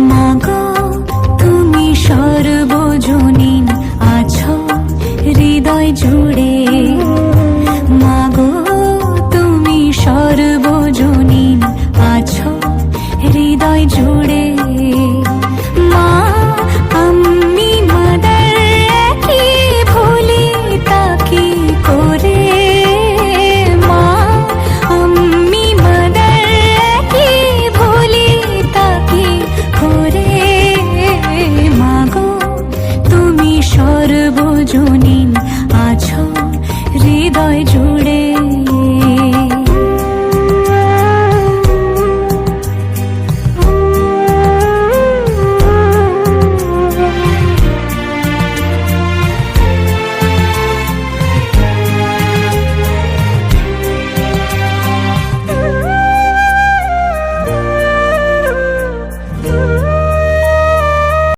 মাগো তুমি সর্বজনীন আছো হৃদয় জুড়ে, মাগো তুমি সর্বজনীন আছো হৃদয় জুড়ে। মা আমি মাদার কি ভুলি তাকে করে, মা আমি মাদার কি ভুলি তাকে করে। মাগো তুমি সর্বজনীন